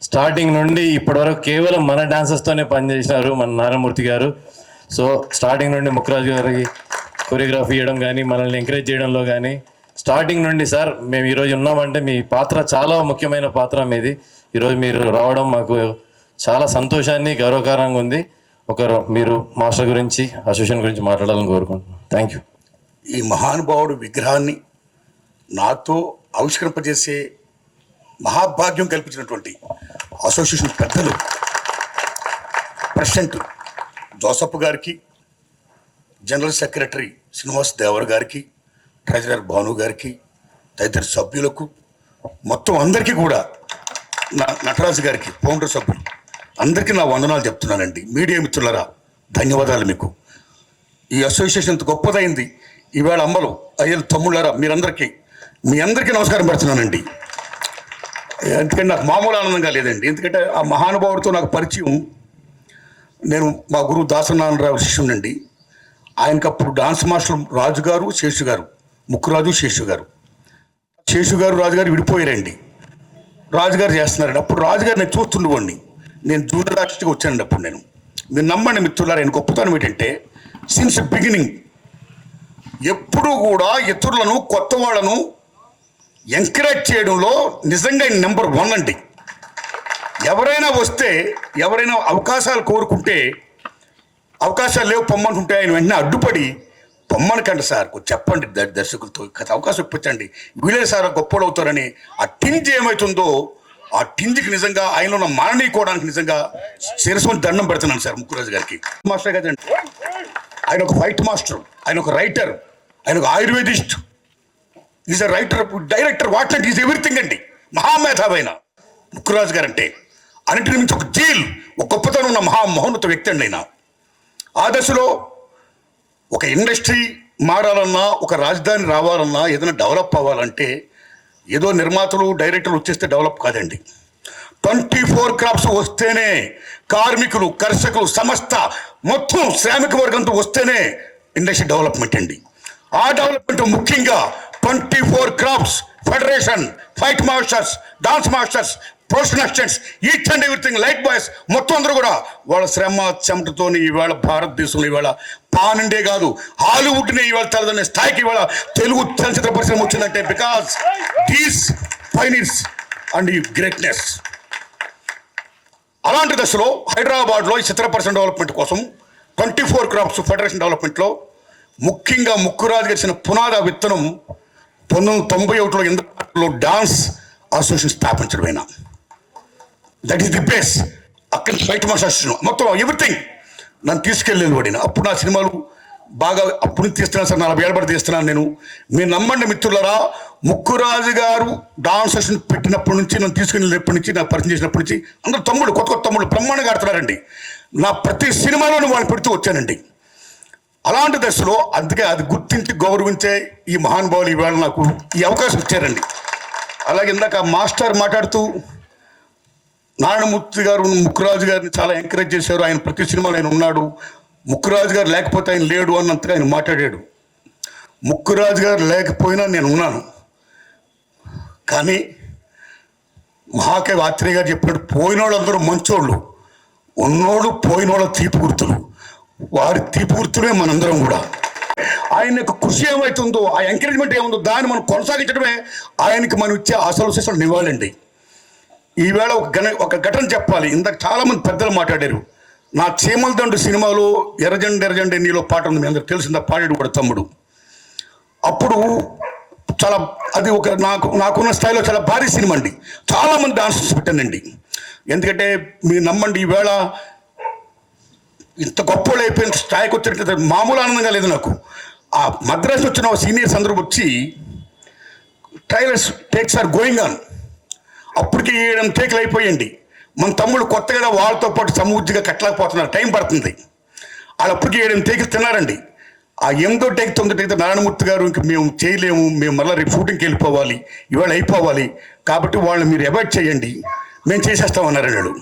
Starting నుండి ఇప్పటివరకు కేవలం మన డాన్సర్స్తోనే పనిచేసినారు మన నారాయణమూర్తి గారు. సో స్టార్టింగ్ నుండి ముక్కరాజు గారికి కొరియోగ్రఫీ చేయడం కానీ, మనల్ని ఎంకరేజ్ చేయడంలో కానీ, స్టార్టింగ్ నుండి సార్ మేము ఈరోజు ఉన్నామంటే మీ పాత్ర చాలా ముఖ్యమైన పాత్ర మీది. ఈరోజు మీరు రావడం మాకు చాలా సంతోషాన్ని, గౌరవకరంగా ఉంది. మీరు మాస్టర్ గురించి, అసోసియేషన్ గురించి మాట్లాడాలని కోరుకుంటున్నాను. Thank you. ఈ మహానుభావుడు విగ్రహాన్ని నాతో ఆవిష్కరింపజేసే మహాభాగ్యం కల్పించినటువంటి అసోసియేషన్ పెద్దలు ప్రెసిడెంట్ జోసఫ్ గారికి, జనరల్ సెక్రటరీ శ్రీనివాస్ దేవర్ గారికి, ట్రెజరర్ భాను గారికి, తదితర సభ్యులకు, మొత్తం అందరికీ కూడా, నటరాజు గారికి, ఫౌండర్ సభ్యులు అందరికీ నా వందనాలు చెప్తున్నానండి. మీడియా మిత్రులరా, ధన్యవాదాలు మీకు. ఈ అసోసియేషన్ ఇంత గొప్పదైంది. ఈవేళ అమ్మలు, అయ్యలు, తమ్ముళ్ళారా, మీ అందరికీ నమస్కారం పెడుతున్నానండి. ఎందుకంటే నాకు మామూలు ఆనందంగా లేదండి. ఎందుకంటే ఆ మహానుభావుడితో నాకు పరిచయం, నేను మా గురువు దాసనారాయణరావు శిష్యునండి. ఆయనకు అప్పుడు డాన్స్ మాస్టర్ రాజు గారు, శేషు గారు, ముక్కురాజు, శేషు గారు, రాజుగారు విడిపోయారండి. రాజుగారు చేస్తున్నారండి. అప్పుడు రాజుగారు నేను చూస్తుండేవాడిని. నేను జూనియర్ ఆర్టిస్ట్గా వచ్చానండి. అప్పుడు మీరు నమ్మండి మిత్రులారా, ఆయన గొప్పతనం ఏంటంటే సిన్స్ బిగినింగ్ ఎప్పుడూ కూడా ఇతరులను, కొత్త వాళ్ళను ఎంకరేజ్ చేయడంలో నిజంగా నెంబర్ 1 అండి. ఎవరైనా వస్తే, ఎవరైనా అవకాశాలు కోరుకుంటే, అవకాశాలు లేవు పొమ్మంటుంటే ఆయన వెంటనే అడ్డుపడి పొమ్మనకండి సార్, చెప్పండి దర్శకులతో, అవకాశం ఇప్పించండి, వీళ్ళే సార్ గొప్పలు అవుతారని ఆ టింజ్ ఏమవుతుందో, ఆ టింజ్కి నిజంగా ఆయనలో ఉన్న మాననీయకోవడానికి నిజంగా శిరస్సుని దండం పెడుతున్నాను సార్ ముక్కురాజు గారికి. మాస్టర్ కదండి, ఆయన ఒక ఫైట్ మాస్టర్, ఆయన ఒక రైటర్, ఆయన ఒక ఆయుర్వేదిస్ట్, is a writer, director, what not, is everything అండి. మహామేధావైన ముక్కురాజు గారు అంటే అన్నింటి నుంచి ఒక ఒక గొప్పతనం ఉన్న మహోన్నత వ్యక్తి అండి ఆయన. ఆ దశలో ఒక ఇండస్ట్రీ మారాలన్నా, ఒక రాజధాని రావాలన్నా, ఏదైనా డెవలప్ అవ్వాలంటే ఏదో నిర్మాతలు, డైరెక్టర్లు వచ్చేస్తే డెవలప్ కాదండి. 24 క్రాప్స్ వస్తేనే, కార్మికులు, కర్షకులు, సమస్త మొత్తం శ్రామిక వర్గంతో వస్తేనే ఇండస్ట్రీ డెవలప్మెంట్ అండి. ఆ డెవలప్మెంట్ ముఖ్యంగా 24 crops, federation, fight masters, dance masters, professional assistants, each and everything, light boys, మొత్తం అందరూ కూడా వాళ్ళ శ్రమ చెమటతో ఇవాళ భారతదేశంలో ఇవాళ పానండే కాదు, హాలీవుడ్ని ఇవాళ తలదనే స్థాయికి ఇవాళ తెలుగు చలచిత్ర పరిశ్రమ వచ్చిందంటే బికాస్ దీస్ పైనీర్స్ అండ్ ఈ గ్రేట్నెస్. అలాంటి దశలో హైదరాబాద్లో ఈ చిత్ర పరిశ్రమ డెవలప్మెంట్ కోసం 24 క్రాప్స్ ఫెడరేషన్ డెవలప్మెంట్లో ముఖ్యంగా ముక్కురాజు గడిచిన పునాద విత్తనం 1991లో ఇంద్రలో డాన్స్ అసోసియేషన్ స్థాపించడమైనా, దట్ ఈస్ ది బేస్. అక్కడ ఫైట్ మాస్టర్ అసోసియేషన్ మొత్తం ఎవ్రీథింగ్ నన్ను తీసుకెళ్ళేది పడిన. అప్పుడు నా సినిమాలు బాగా అప్పుడు తీస్తున్నాను సార్, 40 ఏళ్ళ పడి తీస్తున్నాను నేను. మీరు నమ్మండి మిత్రులరా, ముక్కురాజు గారు డాన్స్ అసోసియేషన్ పెట్టినప్పటి నుంచి, నన్ను తీసుకెళ్ళినప్పటి నుంచి, నాకు పరిచయం చేసినప్పటి నుంచి అందరూ తమ్ముడు, కొత్త తమ్ముడు బ్రహ్మాండంగా ఆడుతున్నారండి. నా ప్రతి సినిమాలోనూ వాళ్ళు పెడుతూ వచ్చానండి. అలాంటి దశలో అందుకే అది గుర్తించి గౌరవించే ఈ మహానుభావులు ఈవేళ నాకు ఈ అవకాశం ఇచ్చారండి. అలాగే ఇందాక మాస్టర్ మాట్లాడుతూ నారాయణమూర్తి గారు ముక్కురాజు గారిని చాలా ఎంకరేజ్ చేశారు. ఆయన ప్రతి సినిమాలో ఆయన ఉన్నాడు, ముక్కురాజు గారు లేకపోతే ఆయన లేడు అన్నంతగా ఆయన మాట్లాడాడు. ముక్కురాజు గారు లేకపోయినా నేను ఉన్నాను. కానీ మహాకవి ఆత్రేయ గారు చెప్పినట్టు పోయినోళ్ళు అందరూ మంచోళ్ళు, ఉన్నోళ్ళు పోయినోళ్ళ తీపి గుర్తులు, వారి తీపి గుర్తులే మనందరం కూడా. ఆయన యొక్క కృషి ఏమవుతుందో, ఆ ఎంకరేజ్మెంట్ ఏముందో దాన్ని మనం కొనసాగించడమే ఆయనకి మనం ఇచ్చే అసలు నివాళండి. ఈవేళ ఒక ఘటన చెప్పాలి. ఇందాక చాలామంది పెద్దలు మాట్లాడారు. నా చీమల దండు సినిమాలో ఎర్రజెండ నీలో పాట ఉంది, మీ అందరికి తెలిసిందా, పాడాడు కూడా తమ్ముడు. అప్పుడు చాలా అది ఒక నాకున్న స్థాయిలో చాలా భారీ సినిమా అండి. చాలామంది డాన్సర్స్ పెట్టానండి. ఎందుకంటే మీరు నమ్మండి, ఈవేళ ఇంత గొప్పలు అయిపోయిన స్థాయికి వచ్చినట్టు మామూలు ఆనందంగా లేదు నాకు. ఆ మద్రాసు వచ్చిన సీనియర్స్ అందరూ వచ్చి trailers takes are going on, అప్పటికి 7 టేకులు అయిపోయండి. మన తమ్ముడు కొత్తగా వాళ్ళతో పాటు సమూర్తిగా కట్టలేకపోతున్నారు, టైం పడుతుంది. వాళ్ళు అప్పటికి 7 టేకులు తిన్నారండి. ఆ 8వ టేక్ 9వ టేక్ నారాయణమూర్తి గారు ఇంక మేము చేయలేము, మేము మళ్ళీ రేపు షూటింగ్కి వెళ్ళిపోవాలి, ఇవాళ అయిపోవాలి, కాబట్టి వాళ్ళని మీరు అవాయిడ్ చేయండి, మేము చేసేస్తామన్నారు వాళ్ళు.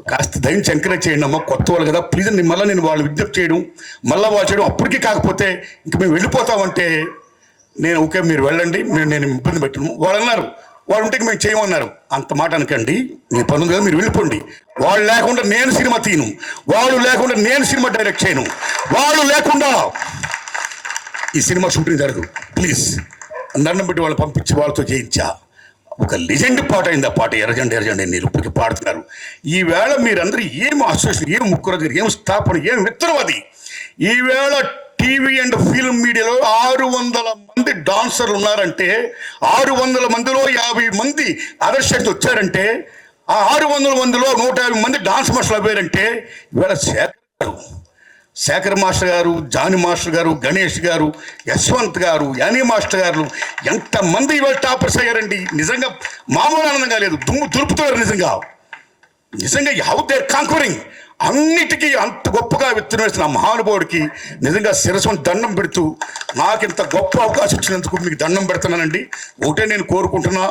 కాస్త దయించి ఎంకరేజ్ చేయండి అమ్మ, కొత్త వాళ్ళు కదా ప్లీజ్ అని మళ్ళీ నేను వాళ్ళు విజ్ఞప్తి చేయడం, మళ్ళీ వాళ్ళు చేయడం. అప్పటికీ కాకపోతే ఇంక మేము వెళ్ళిపోతామంటే నేను ఓకే మీరు వెళ్ళండి, నేను ఇబ్బంది పెట్టను. వాళ్ళు అన్నారు వాళ్ళు ఉంటే మేము చేయమన్నారు. అంత మాట అనకండి, మీ పనులు కదా, మీరు వెళ్ళిపోండి. వాళ్ళు లేకుండా నేను సినిమా తీయను, వాళ్ళు లేకుండా నేను సినిమా డైరెక్ట్ చేయను, వాళ్ళు లేకుండా ఈ సినిమా షూటింగ్ జరగదు. ప్లీజ్ దండం పెట్టి వాళ్ళు పంపించి వాళ్ళతో చేయించా. ఒక లెజెండ్ పాట అయింది ఆ పాట, ఎర్రజెండ ఎర్రజెండ మీరు ఇప్పటికి పాడుతున్నారు. ఈవేళ మీరందరూ ఏం అసోసియేషన్, ఏం ముక్కురు, ఏం స్థాపన, ఏం మిత్రం అది. ఈవేళ టీవీ అండ్ ఫిల్మ్ మీడియాలో 600 మంది డాన్సర్లు ఉన్నారంటే, 600 మందిలో 50 మంది అదర్శక్తి వచ్చారంటే, ఆ 600 మందిలో 150 మంది డాన్స్ మాస్టర్లు అవ్వారంటే, ఈవేళ శేఖర్ మాస్టర్ గారు, జానీ మాస్టర్ గారు, గణేష్ గారు, యశ్వంత్ గారు, యానీ మాస్టర్ గారు, ఎంతమంది ఇవాళ టాపర్స్ అయ్యారండి. నిజంగా మామూలు ఆనందంగా లేదు, దుమ్ము దులుపుతున్నారు. నిజంగా హౌ దేర్ కాంకరింగ్. అన్నిటికీ అంత గొప్పగా విత్తనం వేసిన మహానుభావుడికి నిజంగా శిరస్సును దండం పెడుతూ, నాకు ఇంత గొప్ప అవకాశం ఇచ్చినందుకు మీకు దండం పెడుతున్నానండి. ఒకటే నేను కోరుకుంటున్నా,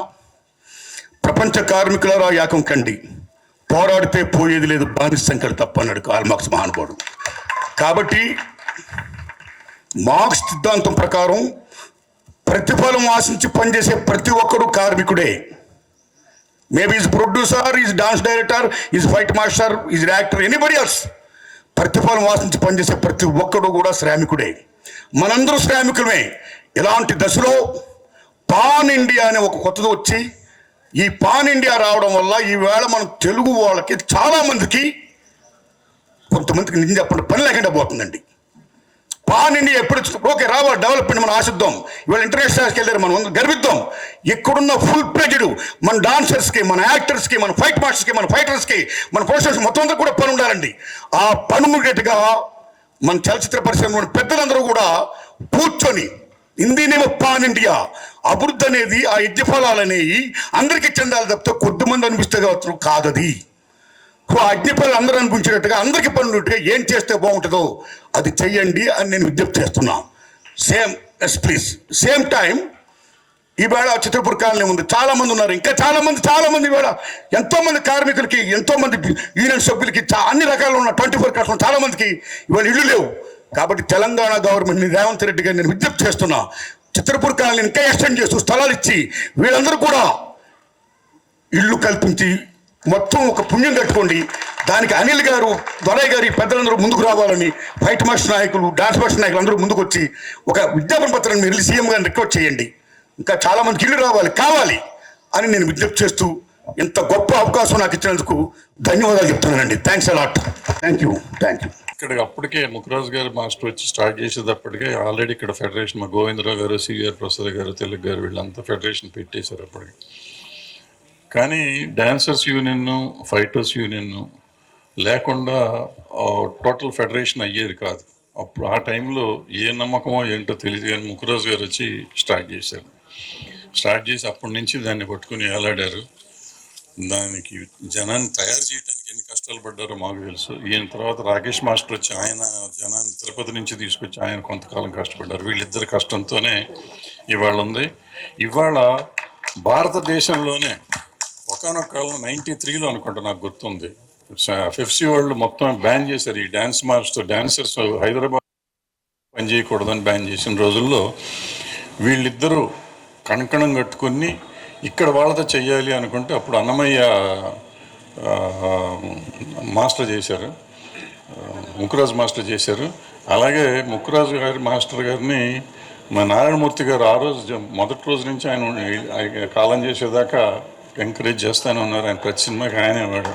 ప్రపంచ కార్మికులారా ఏకం కండి, పోరాడితే పోయేది లేదు, బానిస సంఖ్యలు తప్ప అన్నాడు కార్ల్ మార్క్స్ మహానుభావుడు. కాబట్టి మార్క్స్ సిద్ధాంతం ప్రకారం ప్రతిఫలం ఆశించి పనిచేసే ప్రతి ఒక్కడు కార్మికుడే. Maybe is producer, is dance director, is fight master, is actor, anybody else. ప్రతిఫలం ఆశించి పనిచేసే ప్రతి ఒక్కడు కూడా శ్రామికుడే. మనందరూ శ్రామికులమే. ఇలాంటి దశలో పాన్ ఇండియా అనే ఒక కొత్తది వచ్చి, ఈ పాన్ ఇండియా రావడం వల్ల ఈవేళ మనం తెలుగు వాళ్ళకి చాలామందికి, కొంతమందికి నిజం చెప్పండి, పని లేకుండా పోతుందండి. పాన్ ఇండియా ఎప్పుడు ఓకే రావాలి, డెవలప్మెంట్ మనం ఆశిద్దాం. ఇవాళ ఇంటర్నేషనల్కి వెళ్ళారు, మనం గర్విద్దాం. ఇక్కడున్న ఫుల్ ప్లేజెడ్ మన డాన్సర్స్కి, మన యాక్టర్స్కి, మన ఫైట్ మాస్టర్స్కి, మన ఫైటర్స్కి, మన ప్రొఫెషనల్స్ మొత్తం అందరూ కూడా పని ఉండాలండి. ఆ పని ఉండేట్టుగా మన చలచిత్ర పరిశ్రమ పెద్దలందరూ కూడా కూర్చొని, హిందీనేమో పాన్ ఇండియా, అభివృద్ధి అనేది, ఆ యజ్ఞ ఫలాలు అనేవి అందరికీ చెందాలి తప్పితే కొద్దిమంది అనిపిస్తే కాదది. ఆ అగ్నిపనులు అందరూ అనిపించేటట్టుగా, అందరికీ పనులుగా ఏం చేస్తే బాగుంటుందో అది చెయ్యండి అని నేను విజ్ఞప్తి చేస్తున్నా. సేమ్ టైం ఈవేళ చిత్రపూర్ కాలనీ ఉంది, చాలా మంది ఉన్నారు, ఇంకా చాలా మంది ఈవేళ ఎంతోమంది కార్మికులకి, ఎంతోమంది యూనియన్ సభ్యులకి, అన్ని రకాలు ఉన్న 24 క్లాస్ చాలా మందికి ఇవాళ ఇళ్ళు లేవు. కాబట్టి తెలంగాణ గవర్నమెంట్ని, రేవంత్ రెడ్డి గారిని నేను విజ్ఞప్తి చేస్తున్నా, చిత్రపూర్ కాలనీ ఇంకా ఎక్స్టెండ్ చేస్తూ స్థలాలు ఇచ్చి వీళ్ళందరూ కూడా ఇళ్ళు కల్పించి మొత్తం ఒక పుణ్యం కట్టుకోండి. దానికి అనిల్ గారు, దొరయ్య గారు, పెద్దలందరూ ముందుకు రావాలని, ఫైట్ మాస్టర్ నాయకులు, డాన్స్ మాస్టర్ నాయకులు అందరూ ముందుకు వచ్చి ఒక విజ్ఞాపన పత్రాన్ని మీరు సీఎం గారిని రిక్వెస్ట్ చేయండి. ఇంకా చాలా మందికి ఇల్లు కావాలి అని నేను విజ్ఞప్తి చేస్తూ, ఇంత గొప్ప అవకాశం నాకు ఇచ్చినందుకు ధన్యవాదాలు చెప్తున్నానండి. Thanks a lot. Thank you. ఇక్కడ అప్పటికే ముఖరాజ్ గారు మాస్టర్ వచ్చి స్టార్ట్ చేసేటప్పటికే ఆల్రెడీ ఇక్కడ ఫెడరేషన్, మా గోవిందరావు గారు, సివిఆర్ ప్రసాద్ గారు, తెలుగు గారు, వీళ్ళంతా ఫెడరేషన్ పెట్టేశారు అప్పటికి. కానీ డాన్సర్స్ యూనియన్, ఫైటర్స్ యూనియన్ లేకుండా టోటల్ ఫెడరేషన్ అయ్యేది కాదు. అప్పుడు ఆ టైంలో ఏ నమ్మకమో ఏంటో తెలియదు, కానీ ముఖరాజ్ గారు వచ్చి స్టార్ట్ చేసి అప్పటి నుంచి దాన్ని పట్టుకుని ఏలాడారు. దానికి జనాన్ని తయారు చేయడానికి ఎన్ని కష్టాలు పడ్డారో మాకు తెలుసు. ఈయన తర్వాత రాకేష్ మాస్టర్ వచ్చి ఆయన జనాన్ని తిరుపతి నుంచి తీసుకొచ్చి ఆయన కొంతకాలం కష్టపడ్డారు. వీళ్ళిద్దరి కష్టంతోనే ఇవాళ ఉంది. ఇవాళ భారతదేశంలోనే ఒకనొక కాలం 93లో అనుకుంటా, నాకు గుర్తుంది, ఫెఫ్సీ వాళ్ళు మొత్తం బ్యాన్ చేశారు ఈ డాన్సర్స్ హైదరాబాద్ పని చేయకూడదని బ్యాన్ చేసిన రోజుల్లో వీళ్ళిద్దరూ కణకణం కట్టుకొని ఇక్కడ వాళ్ళతో చెయ్యాలి అనుకుంటే అప్పుడు అన్నమయ్య మాస్టర్ చేశారు, ముక్కురాజు మాస్టర్ చేశారు. అలాగే ముక్కురాజు గారి మాస్టర్ గారిని మా నారాయణమూర్తి గారు ఆ రోజు మొదటి రోజు నుంచి ఆయన కాలం చేసేదాకా ఎంకరేజ్ చేస్తూనే ఉన్నారు. ఆయన ప్రతి సినిమాకి ఆయనే వాడు.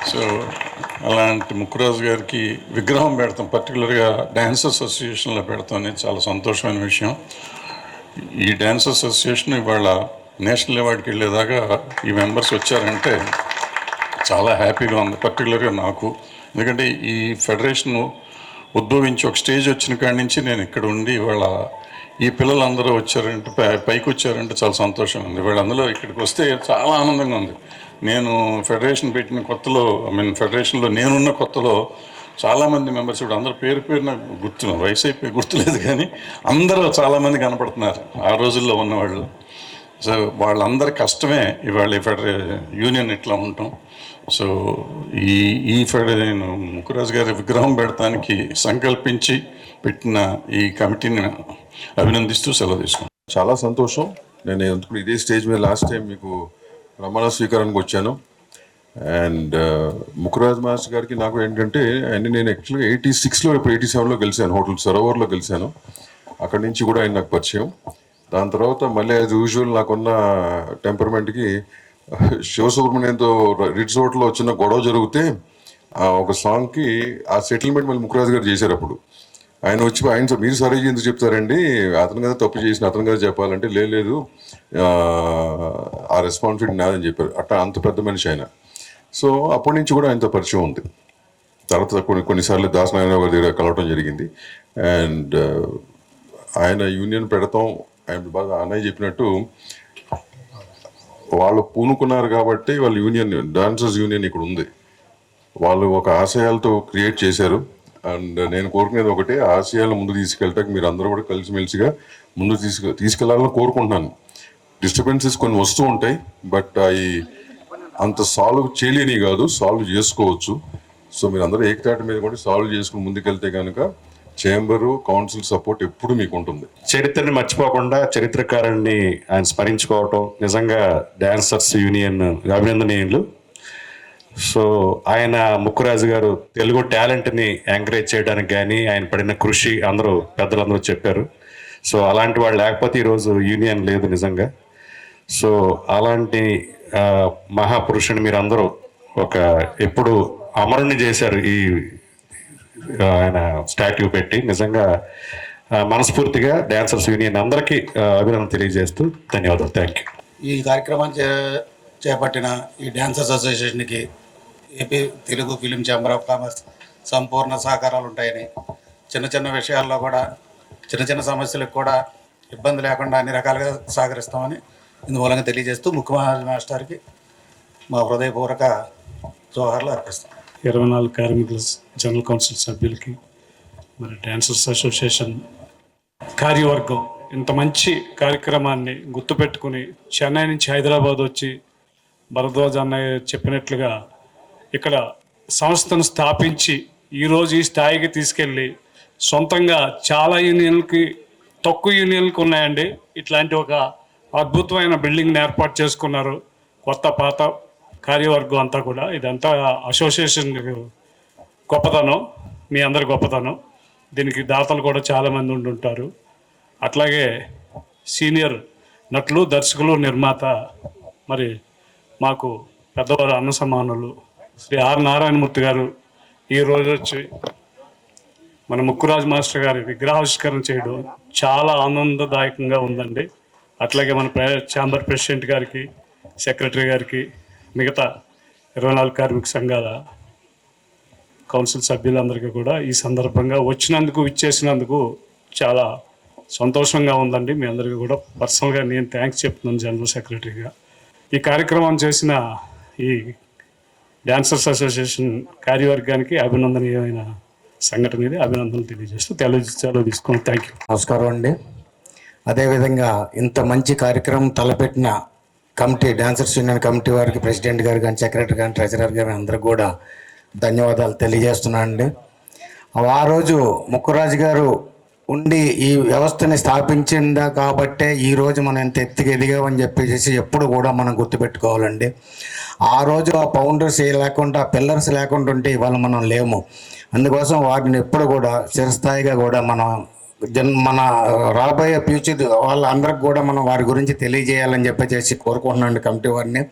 సో అలాంటి ముక్కురాజు గారికి విగ్రహం పెడతాం, పర్టికులర్గా డ్యాన్స్ అసోసియేషన్లో పెడతాం అనేది చాలా సంతోషమైన విషయం. ఈ డ్యాన్స్ అసోసియేషన్ ఇవాళ నేషనల్ అవార్డుకి వెళ్ళేదాకా ఈ మెంబర్స్ వచ్చారంటే చాలా హ్యాపీగా ఉంది, పర్టికులర్గా నాకు. ఎందుకంటే ఈ ఫెడరేషన్ ఉద్భవించి ఒక స్టేజ్ వచ్చిన కాడి నుంచి నేను ఇక్కడ ఉండి ఇవాళ ఈ పిల్లలందరూ వచ్చారంటే, పైకి వచ్చారంటే చాలా సంతోషంగా ఉంది. ఇవాళ అందులో ఇక్కడికి వస్తే చాలా ఆనందంగా ఉంది. నేను ఫెడరేషన్ పెట్టిన కొత్తలో, ఫెడరేషన్లో నేనున్న కొత్తలో చాలామంది మెంబర్స్ ఇప్పుడు అందరూ పేరు నాకు వయసు అయిపోయి గుర్తులేదు, కానీ అందరూ చాలామంది కనపడుతున్నారు ఆ రోజుల్లో ఉన్నవాళ్ళు. సో వాళ్ళందరి కష్టమే ఇవాళ యూనియన్ ఇట్లా ఉంటాం. సో నేను ముక్కురాజు గారి విగ్రహం పెడతానికి సంకల్పించి పెట్టిన ఈ కమిటీని అభినందిస్తూ సెలవు తీసుకున్నాను. చాలా సంతోషం. నేను ఎందుకు ఇదే స్టేజ్ మీద లాస్ట్ టైం మీకు ప్రమాణ స్వీకారానికి వచ్చాను. అండ్ ముకురాజ్ మాస్టర్ గారికి నాకు ఏంటంటే నేను యాక్చువల్గా 86లో ఇప్పుడు 87లో గెలిచాను, హోటల్ సరోవర్లో గెలిచాను. అక్కడి నుంచి కూడా ఆయన నాకు పరిచయం. దాని తర్వాత మళ్ళీ యాజ్ యూజువల్ నాకున్న టెంపర్మెంట్కి శివసుబ్రహ్మణ్యంతో రిట్స్ హోటల్లో వచ్చిన గొడవ జరిగితే ఒక సాంగ్కి ఆ సెటిల్మెంట్ మళ్ళీ ముకురాజ్ గారు చేశారు. అప్పుడు ఆయన వచ్చి ఆయన మీరు సరే ఎందుకు చెప్తారండి, అతను కదా తప్పు చేసిన అతను కదా చెప్పాలంటే లేదు ఆ రెస్పాన్సిబిలిటీ నాదని చెప్పారు. అట్లా అంత పెద్ద మనిషి ఆయన. సో అప్పటి నుంచి కూడా ఆయనతో పరిచయం ఉంది. తర్వాత కొన్నిసార్లు దాసనారాయణరావు గారి దగ్గర కలవటం జరిగింది. అండ్ ఆయన యూనియన్ పెడతాం, ఆయన బాగా అన్నయ్య చెప్పినట్టు వాళ్ళు పూనుకున్నారు కాబట్టి వాళ్ళ యూనియన్, డాన్సర్స్ యూనియన్ ఇక్కడ ఉంది. వాళ్ళు ఒక ఆశయాలతో క్రియేట్ చేశారు. అండ్ నేను కోరుకునేది ఒకటే, ఆశయాలను ముందు తీసుకెళ్ళటానికి మీరు అందరూ కూడా కలిసిమెలిసిగా ముందు తీసుకెళ్లాలని కోరుకుంటున్నాను. డిస్టర్బెన్సెస్ కొన్ని వస్తూ ఉంటాయి, బట్ అవి అంత సాల్వ్ చేయలేని కాదు, సాల్వ్ చేసుకోవచ్చు. సో మీరు అందరూ ఏకతాటి మీద కూడా సాల్వ్ చేసుకుని ముందుకెళ్తే కనుక చేంబరు కౌన్సిల్ సపోర్ట్ ఎప్పుడు మీకు ఉంటుంది. చరిత్రని మర్చిపోకుండా చరిత్రకారుణ్ణి ఆయన స్మరించుకోవటం నిజంగా డాన్సర్స్ యూనియన్ అభినందనీయులు. సో ఆయన ముక్కురాజు గారు తెలుగు టాలెంట్ని ఎంకరేజ్ చేయడానికి కానీ ఆయన పడిన కృషి అందరూ పెద్దలందరూ చెప్పారు. సో అలాంటి వాళ్ళు లేకపోతే ఈరోజు యూనియన్ లేదు నిజంగా. సో అలాంటి మహాపురుషుని మీరు అందరూ ఒక ఎప్పుడు అమరుణ్ణి చేశారు ఈ ఆయన స్టాట్యూ పెట్టి. నిజంగా మనస్ఫూర్తిగా డాన్సర్స్ యూనియన్ అందరికీ అభినందన తెలియజేస్తూ ధన్యవాదాలు. Thank you. ఈ కార్యక్రమాన్ని చేపట్టిన ఈ డాన్సర్స్ అసోసియేషన్కి AP Telugu film chamber of commerce సంపూర్ణ సహకారాలు ఉంటాయని, చిన్న చిన్న విషయాల్లో కూడా చిన్న చిన్న సమస్యలకు కూడా ఇబ్బంది లేకుండా అన్ని రకాలుగా సహకరిస్తామని ఇందుమూలంగా తెలియజేస్తూ ముఖ్యమంత్రి మాస్టర్కి మా హృదయపూర్వక జోహార్లు అర్పిస్తాం. 24 కార్మికుల జనరల్ కౌన్సిల్ సభ్యులకి, మరి డాన్సర్స్ అసోసియేషన్ కార్యవర్గం ఇంత మంచి కార్యక్రమాన్ని గుర్తుపెట్టుకుని చెన్నై నుంచి హైదరాబాద్ వచ్చి భరద్వాజ్ అన్నయ్య చెప్పినట్లుగా ఇక్కడ సంస్థను స్థాపించి ఈరోజు ఈ స్థాయికి తీసుకెళ్ళి సొంతంగా చాలా యూనియన్లకి తక్కువ యూనియన్లకు ఉన్నాయండి. ఇట్లాంటి ఒక అద్భుతమైన బిల్డింగ్ని ఏర్పాటు చేసుకున్నారు. కొత్త పాత కార్యవర్గం అంతా కూడా, ఇదంతా అసోసియేషన్ గొప్పతనం, మీ అందరి గొప్పతనం. దీనికి దాతలు కూడా చాలామంది ఉంటుంటారు. అట్లాగే సీనియర్ నటులు, దర్శకులు, నిర్మాత, మరి మాకు పెద్దవారు అన్న సమానులు శ్రీ ఆర్ నారాయణమూర్తి గారు ఈరోజు వచ్చి మన ముక్కురాజ్ మాస్టర్ గారి విగ్రహావిష్కరణ చేయడం చాలా ఆనందదాయకంగా ఉందండి. అట్లాగే మన ఛాంబర్ ప్రెసిడెంట్ గారికి, సెక్రటరీ గారికి, మిగతా 24 కార్మిక సంఘాల కౌన్సిల్ సభ్యులందరికీ కూడా ఈ సందర్భంగా వచ్చినందుకు, ఇచ్చేసినందుకు చాలా సంతోషంగా ఉందండి. మీ అందరికీ కూడా పర్సనల్గా నేను థ్యాంక్స్ చెప్తున్నాను జనరల్ సెక్రటరీగా. ఈ కార్యక్రమం చేసిన ఈ డాన్సర్స్ అసోసియేషన్ కార్యవర్గానికి అభినందనీయమైన సంఘటన ఇది. అభినందనలు తెలియజేస్తూ సెలవు తీసుకున్నాను. Thank you. నమస్కారం అండి. అదేవిధంగా ఇంత మంచి కార్యక్రమం తలపెట్టిన కమిటీ, డాన్సర్స్ యూనియన్ కమిటీ వారికి, ప్రెసిడెంట్ గారు కానీ, సెక్రటరీ కానీ, ట్రెజరర్ గారు అందరికి కూడా ధన్యవాదాలు తెలియజేస్తున్నాను అండి. ఆ రోజు ముక్కురాజు గారు ఉండి ఈ వ్యవస్థని స్థాపించిందా కాబట్టే ఈరోజు మనం ఎంత ఎత్తుకు ఎదిగామని చెప్పేసి ఎప్పుడు కూడా మనం గుర్తుపెట్టుకోవాలండి. ఆ రోజు ఆ ఫౌండర్స్ లేకుండా, పిల్లర్స్ లేకుండా ఉంటే ఇవాళ మనం లేము. అందుకోసం వాటిని ఎప్పుడు కూడా చిరస్థాయిగా కూడా మన రాబోయే ఫ్యూచర్ వాళ్ళందరికి కూడా మనం వారి గురించి తెలియజేయాలని చెప్పేసి కోరుకుంటున్నాను కమిటీ వారిని.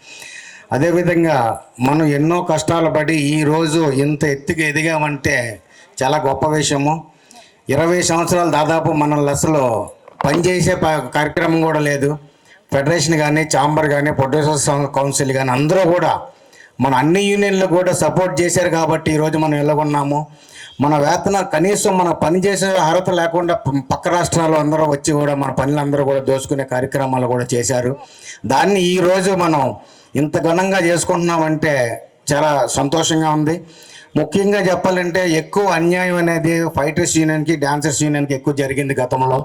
అదేవిధంగా మనం ఎన్నో కష్టాలు పడి ఈరోజు ఇంత ఎత్తుకు ఎదిగామంటే చాలా గొప్ప విషయము. 20 సంవత్సరాలు దాదాపు మన అసలు పనిచేసే కార్యక్రమం కూడా లేదు. ఫెడరేషన్ కానీ, ఛాంబర్ కానీ, ప్రొడ్యూసర్స్ కౌన్సిల్ కానీ అందరూ కూడా మన అన్ని యూనియన్లు కూడా సపోర్ట్ చేశారు కాబట్టి ఈరోజు మనం ఎలాగొన్నాము. మన వేతన కనీసం మన పనిచేసే అర్హత లేకుండా పక్క రాష్ట్రాలు అందరూ వచ్చి కూడా మన పనులందరూ కూడా దోచుకునే కార్యక్రమాలు కూడా చేశారు. దాన్ని ఈరోజు మనం ఇంత ఘనంగా చేసుకుంటున్నామంటే చాలా సంతోషంగా ఉంది. ముఖ్యంగా చెప్పాలంటే ఎక్కువ అన్యాయం అనేది ఫైటర్స్ యూనియన్కి, డాన్సర్స్ యూనియన్కి ఎక్కువ జరిగింది గతంలో.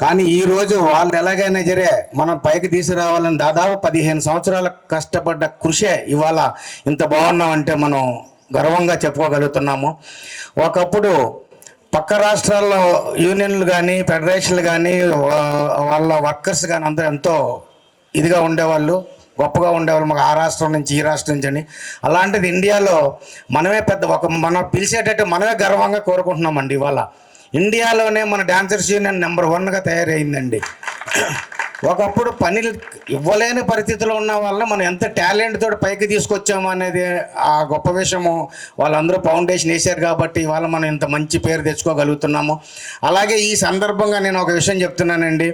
కానీ ఈరోజు వాళ్ళు ఎలాగైనా సరే మనం పైకి తీసుకురావాలని దాదాపు 15 సంవత్సరాల కష్టపడ్డ కృషే ఇవాళ ఇంత బాగున్నామంటే మనం గర్వంగా చెప్పుకోగలుగుతున్నాము. ఒకప్పుడు పక్క రాష్ట్రాల్లో యూనియన్లు కానీ ఫెడరేషన్లు కానీ వాళ్ళ వర్కర్స్ కానీ అందరూ ఎంతో ఇదిగా ఉండేవాళ్ళు, గొప్పగా ఉండేవాళ్ళు, మాకు ఆ రాష్ట్రం నుంచి ఈ రాష్ట్రం నుంచి అని. అలాంటిది ఇండియాలో మనమే మనం పిలిచేటట్టు మనమే గర్వంగా కోరుకుంటున్నామండి. ఇవాళ ఇండియాలోనే మన డాన్సర్స్ యూనియన్ నెంబర్ 1గా తయారైందండి. ఒకప్పుడు పనులు ఇవ్వలేని పరిస్థితిలో ఉన్న వాళ్ళని మనం ఎంత టాలెంట్ తోటి పైకి తీసుకొచ్చాము అనేది ఆ గొప్ప విషయము. వాళ్ళందరూ ఫౌండేషన్ వేశారు కాబట్టి ఇవాళ మనం ఇంత మంచి పేరు తెచ్చుకోగలుగుతున్నాము. అలాగే ఈ సందర్భంగా నేను ఒక విషయం చెప్తున్నానండి,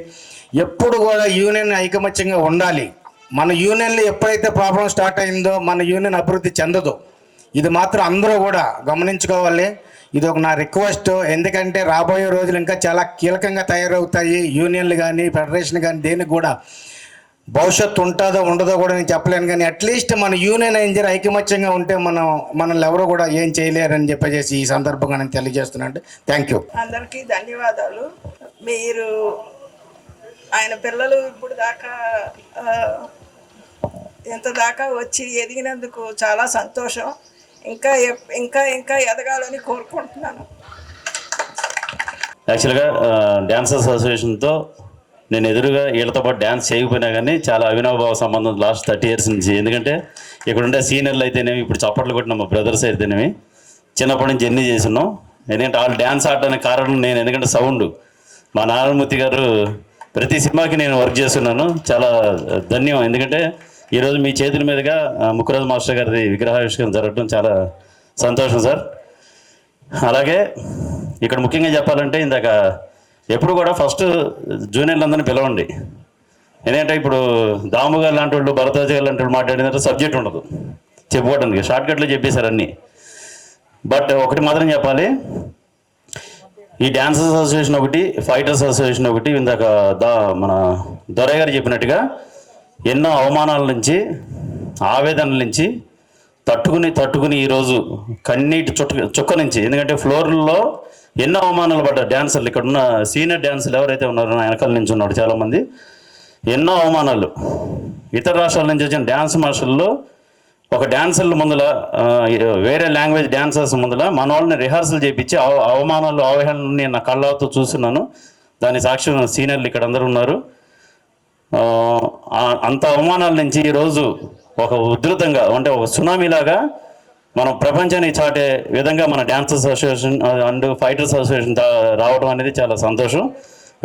ఎప్పుడు కూడా యూనియన్ ఐకమత్యంగా ఉండాలి. మన యూనియన్లో ఎప్పుడైతే ప్రాబ్లం స్టార్ట్ అయిందో మన యూనియన్ అభివృద్ధి చెందదు. ఇది మాత్రం అందరూ కూడా గమనించుకోవాలి. ఇది ఒక నా రిక్వెస్ట్. ఎందుకంటే రాబోయే రోజులు ఇంకా చాలా కీలకంగా తయారవుతాయి. యూనియన్లు కానీ ఫెడరేషన్ కానీ దేనికి కూడా భవిష్యత్తు ఉంటుందో ఉండదో కూడా నేను చెప్పలేను. కానీ అట్లీస్ట్ మన యూనియన్ ఇంజర్ ఐకమత్యంగా ఉంటే మనల్ని ఎవరు కూడా ఏం చేయలేరని చెప్పేసి ఈ సందర్భంగా నేను తెలియజేస్తున్నాను. Thank you. అందరికీ ధన్యవాదాలు. మీరు ఆయన పిల్లలు ఇప్పుడు దాకా ఎంత దాకా వచ్చి ఎదిగినందుకు చాలా సంతోషం. ఇంకా ఇంకా ఇంకా ఎదగాలని కోరుకుంటున్నాను. యాక్చువల్గా డ్యాన్సర్స్ అసోసియేషన్తో నేను ఎదురుగా వీళ్ళతో పాటు డ్యాన్స్ చేయకపోయినా కానీ చాలా అవినాభావ సంబంధం లాస్ట్ 30 years నుంచి. ఎందుకంటే ఇక్కడ ఉండే సీనియర్లు అయితేనేమి, ఇప్పుడు చప్పట్లు కొట్టిన మా బ్రదర్స్ అయితేనేమి, చిన్నప్పటి నుంచి ఎన్ని చేస్తున్నాం. ఎందుకంటే వాళ్ళు డ్యాన్స్ ఆడడానికి కారణం నేను. ఎందుకంటే సౌండ్ మా నారాయణమూర్తి గారు ప్రతి సినిమాకి నేను వర్క్ చేస్తున్నాను. చాలా ధన్యం. ఎందుకంటే ఈరోజు మీ చేతుల మీదుగా ముక్కురాజు మాస్టర్ గారిది విగ్రహావిష్కరణ జరగడం చాలా సంతోషం సార్. అలాగే ఇక్కడ ముఖ్యంగా చెప్పాలంటే ఇందాక ఎప్పుడు కూడా ఫస్ట్ జూనియర్లందరినీ పిలవండి. ఎందుకంటే ఇప్పుడు దాము గారు లాంటి వాళ్ళు, భరద్వాజ్ గారు లాంటి వాళ్ళు మాట్లాడిన సబ్జెక్ట్ ఉండదు చెప్పుకోవడానికి, షార్ట్కట్లో చెప్పేశారు అన్నీ. బట్ ఒకటి మాత్రం చెప్పాలి, ఈ డ్యాన్సర్స్ అసోసియేషన్ ఒకటి, ఫైటర్స్ అసోసియేషన్ ఒకటి, ఇందాక మన దొరయ్య గారు చెప్పినట్టుగా ఎన్నో అవమానాల నుంచి, ఆవేదనల నుంచి తట్టుకుని ఈరోజు కన్నీటి చుక్క నుంచి, ఎందుకంటే ఫ్లోర్లో ఎన్నో అవమానాలు పడ్డారు డ్యాన్సర్లు. ఇక్కడ ఉన్న సీనియర్ డ్యాన్సర్లు ఎవరైతే ఉన్నారో నా వెనకాల నుంచి ఉన్నాడు చాలామంది, ఎన్నో అవమానాలు. ఇతర రాష్ట్రాల నుంచి వచ్చిన డ్యాన్స్ మాస్టర్లు ఒక డ్యాన్సర్ల ముందల, వేరే లాంగ్వేజ్ డ్యాన్సర్స్ ముందల మన వాళ్ళని రిహార్సల్ చేయించి అవమానాలు, అవహేళనని నేను నా కళ్ళతో చూస్తున్నాను. దాని సాక్ష్యం సీనియర్లు ఇక్కడ అందరూ ఉన్నారు. అంత అవమానాల నుంచి ఈరోజు ఒక ఉధృతంగా, అంటే ఒక సునామీలాగా మనం ప్రపంచానికి చాటే విధంగా మన dancers association and fighters association రావడం అనేది చాలా సంతోషం.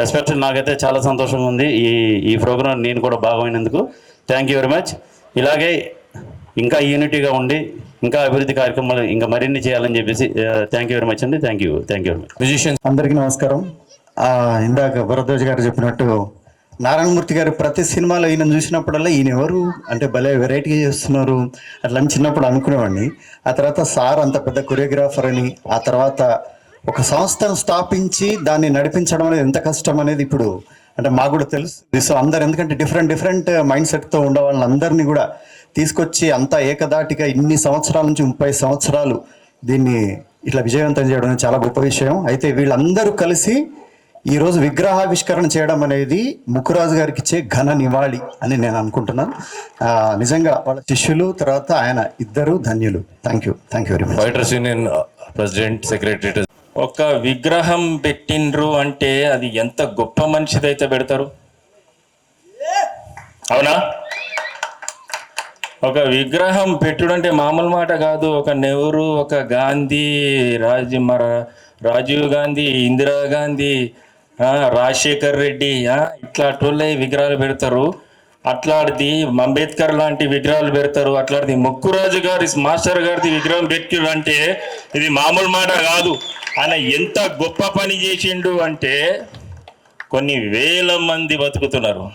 ఎస్పెషల్లీ నాకైతే చాలా సంతోషంగా ఉంది ఈ ప్రోగ్రాం నేను కూడా భాగమైనందుకు. Thank you very much. ఇలాగే ఇంకా యూనిటీగా ఉండి ఇంకా అభివృద్ధి కార్యక్రమాలు ఇంకా మరిన్ని చేయాలని చెప్పేసి థ్యాంక్ యూ వెరీ మచ్ అండి. Thank you very much. Musicians అందరికీ నమస్కారం. ఇందాక భరద్వాజ్ గారు చెప్పినట్టు నారాయణమూర్తి గారు ప్రతి సినిమాలో ఈయన చూసినప్పుడల్లా ఈయన ఎవరు అంటే భలే వెరైటీగా చేస్తున్నారు అట్లా అని చిన్నప్పుడు అనుకునేవాడిని. ఆ తర్వాత సార్ అంత పెద్ద కొరియోగ్రాఫర్ అని, ఆ తర్వాత ఒక సంస్థను స్థాపించి దాన్ని నడిపించడం అనేది ఎంత కష్టం అనేది ఇప్పుడు అంటే మాకు కూడా తెలుసు. సో అందరు ఎందుకంటే డిఫరెంట్ మైండ్ సెట్తో ఉండే వాళ్ళందరినీ కూడా తీసుకొచ్చి అంతా ఏకదాటిగా ఇన్ని సంవత్సరాల నుంచి 30 సంవత్సరాలు దీన్ని ఇట్లా విజయవంతం చేయడం చాలా గొప్ప విషయం. అయితే వీళ్ళందరూ కలిసి ఈరోజు విగ్రహావిష్కరణ చేయడం అనేది ముక్కురాజు గారికి ఇచ్చే ఘన నివాళి అని నేను అనుకుంటున్నాను. నిజంగా వాళ్ళ శిష్యులు తర్వాత ఆయన ఇద్దరు ధన్యులు. Thank you very much. Fighters union president, secretary. ఒక విగ్రహం పెట్టిండ్రు అంటే అది ఎంత గొప్ప మనిషిదైతే పెడతారు, అవునా? ఒక విగ్రహం పెట్టుడు అంటే మామూలు మాట కాదు. ఒక నెహ్రూ, ఒక గాంధీ, రాజీవ్ గాంధీ, ఇందిరాగాంధీ, రాజశేఖర్ రెడ్డి, ఇట్లాంటి విగ్రహాలు పెడతారు. అట్లాంటిది అంబేద్కర్ లాంటి విగ్రహాలు పెడతారు. అట్లాంటిది ముక్కురాజు గారి మాస్టర్ గారిది విగ్రహం పెట్టిరు అంటే ఇది మామూలు మాట కాదు. ఆయన ఎంత గొప్ప పని చేసిండు అంటే కొన్ని వేల మంది బతుకుతున్నారు.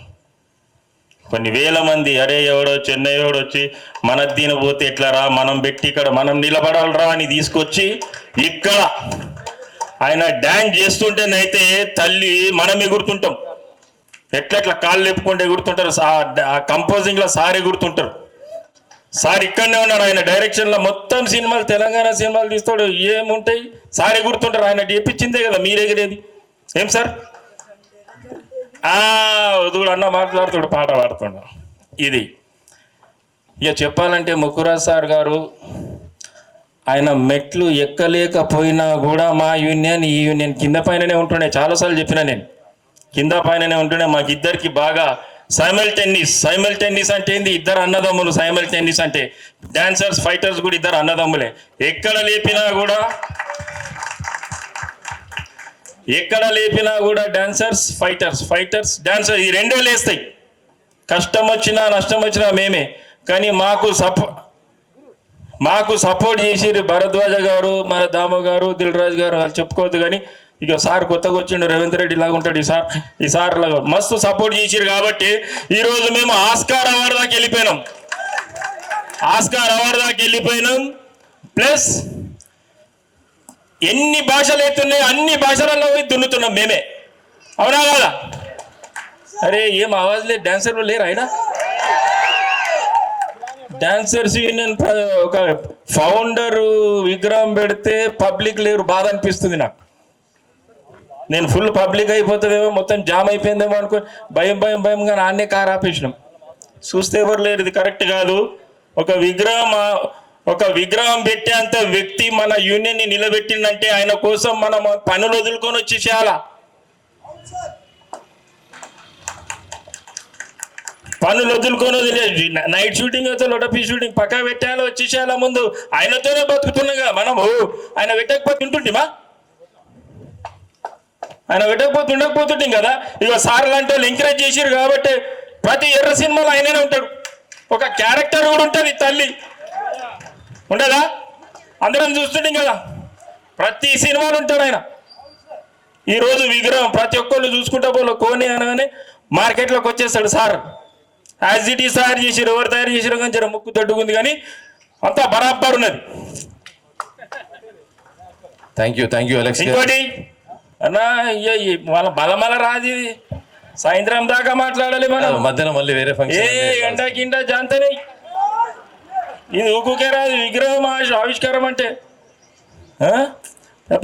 కొన్ని వేల మంది అరే ఎవడో చెన్నై వచ్చి మన తినపోతే ఎట్లా రా, మనం పెట్టి ఇక్కడ మనం నిలబడాలరా అని తీసుకొచ్చి ఇక్కడ ఆయన డ్యాన్స్ చేస్తుంటేనైతే తల్లి మనం ఎగురుతుంటాం. ఎట్లా కాళ్ళు లేపుకుంటే ఎగురుతుంటారు. ఆ కంపోజింగ్లో సార్ ఎగురుతుంటారు. సార్ ఇక్కడనే ఉన్నారు. ఆయన డైరెక్షన్లో మొత్తం సినిమాలు, తెలంగాణ సినిమాలు తీస్తాడు. ఏముంటాయి సార్ ఎగురుతుంటారు. ఆయన చేపించిందే కదా మీరు ఎగిరేది. ఏం సార్ వదుడు అన్న మాట్లాడుతాడు, పాట పాడుతున్నాడు. ఇది ఇక చెప్పాలంటే ముక్కురాజ్ సార్ గారు ఆయన మెట్లు ఎక్కలేకపోయినా కూడా మా యూనియన్ ఈ యూనియన్ కింద పైననే ఉంటుండే. చాలాసార్లు చెప్పిన నేను, కింద పైననే ఉంటుండే. మాకు ఇద్దరికి బాగా సైమల్టేనియస్ అంటే ఏంది? ఇద్దరు అన్నదమ్ములు. సైమల్టేనియస్ అంటే డాన్సర్స్ ఫైటర్స్ కూడా ఇద్దరు అన్నదమ్ములే. ఎక్కడ లేపినా కూడా డాన్సర్స్ ఫైటర్స్ డాన్సర్, ఈ రెండే లేస్తాయి. కష్టం వచ్చినా నష్టం వచ్చినా మేమే. కానీ మాకు సపోర్ట్ చేసిరు భరద్వాజ గారు, మన దామ గారు, దిల్ రాజు గారు. వాళ్ళు చెప్పుకోవద్దు కానీ ఇక సార్ కొత్తగా వచ్చిండు, రేవంత్ రెడ్డి లాగా ఉంటాడు ఈ సార్ లాగా మస్తు సపోర్ట్ చేసిరు. కాబట్టి ఈరోజు మేము ఆస్కార్ అవార్డు దాకా వెళ్ళిపోయినాం. ప్లస్ ఎన్ని భాషలు అవుతున్నాయి అన్ని భాషలలో దున్నుతున్నాం మేమే. అవునా కదా? అరే ఏం ఆవాజ్ లేదు, డాన్సర్లు లేరు ఆయన. డాన్సర్స్ యూనియన్ ఒక ఫౌండర్ విగ్రహం పెడితే పబ్లిక్ లేరు, బాధ అనిపిస్తుంది నాకు. నేను ఫుల్ పబ్లిక్ అయిపోతుందేమో, మొత్తం జామ్ అయిపోయిందేమో అనుకో భయంగా నాన్నే కారు ఆపేసినాం. చూస్తే ఎవరు లేరు. ఇది కరెక్ట్ కాదు. ఒక విగ్రహం పెట్టేంత వ్యక్తి మన యూనియన్ని నిలబెట్టిందంటే ఆయన కోసం మనం పనులు వదులుకొని వచ్చేసేయాలా. నైట్ షూటింగ్ అయితే లొటపీ షూటింగ్ పక్కా పెట్టాలో వచ్చేసేయాలా. ముందు ఆయనతోనే బతుకుతున్నాగా మనము. ఆయన పెట్టకపోతే ఉండకపోతుంటాం కదా. ఇక సార్ లాంటి వాళ్ళు ఎంకరేజ్ చేసిరు కాబట్టి ప్రతి ఎర్ర సినిమాలో ఆయననే ఉంటాడు. ఒక క్యారెక్టర్ కూడా ఉంటుంది, తల్లి ఉండదా? అందరం చూస్తుంటాం కదా, ప్రతి సినిమాలో ఉంటాడు ఆయన. ఈరోజు విగ్రహం ప్రతి ఒక్కళ్ళు చూసుకుంటా పోలో కోని అనగానే మార్కెట్లోకి వచ్చేస్తాడు సార్. యాజ్ ఇట్ ఈస్ తయారు చేసిరు. ఎవరు తయారు చేసిరు కానీ జర ముక్కు తొడ్డుకుంది కానీ అంతా బరాబర్ ఉన్నది. Thank you Alex. ఇంకోటి అన్నా, వాళ్ళ బలమల రాజు సాయంత్రం దాకా మాట్లాడాలి మనం. మధ్యాహ్నం మళ్ళీ వేరే ఫంక్షన్ గంట గింట జాంతనే ఇది ఊకుకే రాదు. విగ్రహం ఆవిష్కారం అంటే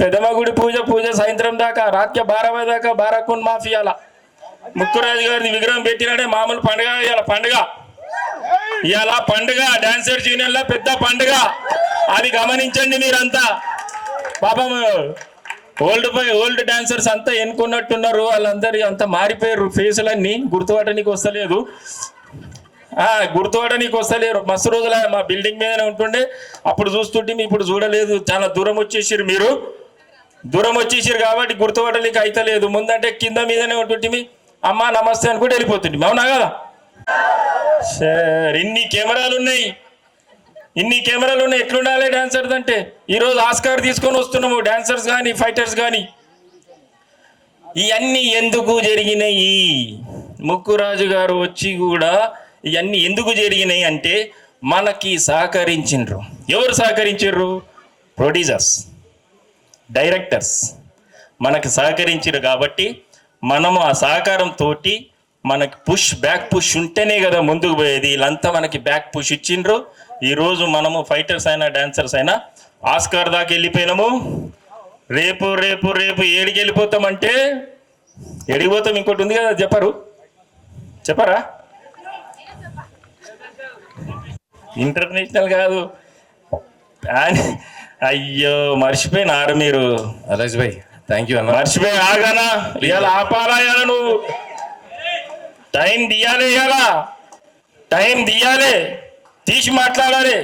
పెద్దమ్మ గుడి పూజ సాయంత్రం దాకా, రాత్రి 12 దాకా బారాకున్ మాఫియాల ముక్కురాజు గారిని విగ్రహం పెట్టినాడే మామూలు పండుగ. ఇవాళ పండుగ డాన్సర్స్ యూనియన్ లో పెద్ద పండుగ. అది గమనించండి మీరంతా. పాపం ఓల్డ్ డాన్సర్స్ అంతా ఎన్నుకున్నట్టున్నారు. వాళ్ళందరూ అంతా మారిపోయారు. ఫేసులన్నీ గుర్తుపట్టడానికి వస్తలేరు. మస్తు రోజుల మా బిల్డింగ్ మీదనే ఉంటుండే, అప్పుడు చూస్తుంటే ఇప్పుడు చూడలేదు. చాలా దూరం వచ్చేసారు మీరు. కాబట్టి గుర్తుపట్టడానికి అయితలేదు. ముందంటే కింద మీదనే ఉంటుంటే అమ్మా నమస్తే అని కూడా వెళ్ళిపోతుంది. అవునా కదా? సార్ ఇన్ని కెమెరాలు ఉన్నాయి. ఎట్లుండాలి డాన్సర్స్ అంటే? ఈరోజు ఆస్కార్ తీసుకొని వస్తున్నాము డాన్సర్స్ కానీ ఫైటర్స్ కానీ. ఇవన్నీ ఎందుకు జరిగినాయి? ముక్కురాజు గారు వచ్చి కూడా ఇవన్నీ ఎందుకు జరిగినాయి అంటే మనకి సహకరించిండ్రు. ఎవరు సహకరించారు? ప్రొడ్యూసర్స్, డైరెక్టర్స్ మనకి సహకరించారు. కాబట్టి మనము ఆ సహకారంతో మనకి బ్యాక్ పుష్ ఉంటేనే కదా ముందుకు పోయేది. వీళ్ళంతా మనకి బ్యాక్ పుష్ ఇచ్చిండ్రు. ఈరోజు మనము ఫైటర్స్ అయినా డాన్సర్స్ అయినా ఆస్కార్ దాకా వెళ్ళిపోయినాము. రేపు ఏడికి వెళ్ళిపోతామంటే ఎడిగిపోతాం. ఇంకోటి ఉంది కదా, చెప్పరా? ఇంటర్నేషనల్ కాదు. అయ్యో మర్చిపోయినారు మీరు. అలెక్స్ భాయ్ థ్యాంక్ యూ అన్న. మర్చిపోయి ఆగానా? ఇవాళ ఆపాలా? ఇవాళ నువ్వు టైం తీయాలి, తీసి మాట్లాడాలి.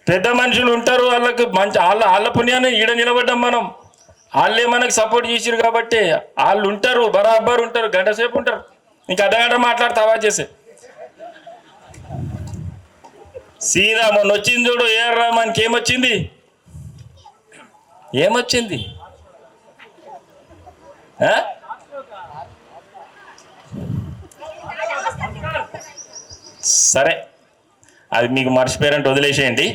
పెద్ద మనుషులు ఉంటారు, వాళ్ళకి మంచి వాళ్ళ పుణ్యాన్ని ఈడ నిలబడ్డాం మనం. వాళ్ళే మనకు సపోర్ట్ చేసిరు కాబట్టి వాళ్ళు ఉంటారు, బరాబర్ ఉంటారు, గంట సేపు ఉంటారు. ఇంకా అర్ధగంట మాట్లాడతావా చేసే సీదా. మొన్న వచ్చింది చూడు ఏఆర్ రెహమాన్కి ఏమొచ్చింది? సరే, అది మీకు మర్చిపోయారంటే వదిలేసేయండి.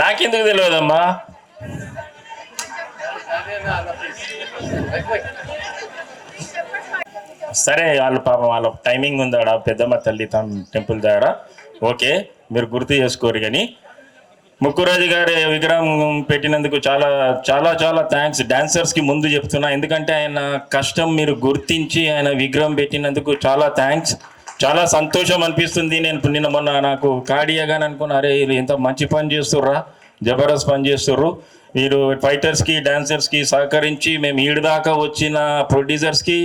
నాకెందుకు తెలియదమ్మా. సరే, వాళ్ళ టైమింగ్ ఉందాడ పెద్దమ్మ తల్లి టెంపుల్ దగ్గర. ఓకే, మీరు గుర్తు చేసుకోరు. కానీ ముక్కురాజు గారి విగ్రహం పెట్టినందుకు చాలా చాలా చాలా థ్యాంక్స్. డాన్సర్స్కి ముందు చెప్తున్నా, ఎందుకంటే ఆయన కష్టం మీరు గుర్తించి ఆయన విగ్రహం పెట్టినందుకు చాలా థ్యాంక్స్. చాలా సంతోషం అనిపిస్తుంది. నేను నిన్న మొన్న నాకు కాడియాగాని అనుకున్నా, అరే వీళ్ళు ఎంత మంచి పని చేస్తుర్రా, జబర్దస్త్ పని చేస్తుర్రు వీరు. ఫైటర్స్కి డాన్సర్స్కి సహకరించి మేము ఈడిదాకా వచ్చిన ప్రొడ్యూసర్స్కి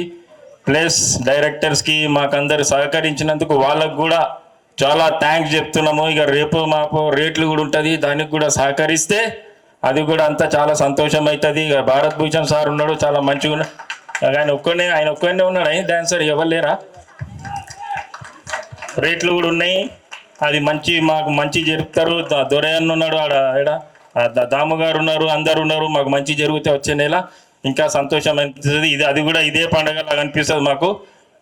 ప్లస్ డైరెక్టర్స్కి మాకందరు సహకరించినందుకు వాళ్ళకు కూడా చాలా థ్యాంక్స్ చెప్తున్నాము. ఇక రేపు మాపు రేట్లు కూడా ఉంటుంది, దానికి కూడా సహకరిస్తే అది కూడా అంతా చాలా సంతోషం అవుతుంది. ఇక భారత్ భూషణ్ సార్ ఉన్నాడు, చాలా మంచిగా ఉన్నాడు. ఆయన ఒక్కనే ఉన్నాడు, ఆయన డాన్సర్ ఎవరు లేరా? రేట్లు కూడా ఉన్నాయి, అది మాకు మంచి జరుపుతారు. దొరయన్న ఉన్నాడు ఆడ, దాము గారు ఉన్నారు, అందరు ఉన్నారు. మాకు మంచి జరిగితే వచ్చే నెల ఇంకా సంతోషం అనిపిస్తుంది. అది కూడా ఇదే పండగలాగా అనిపిస్తుంది మాకు.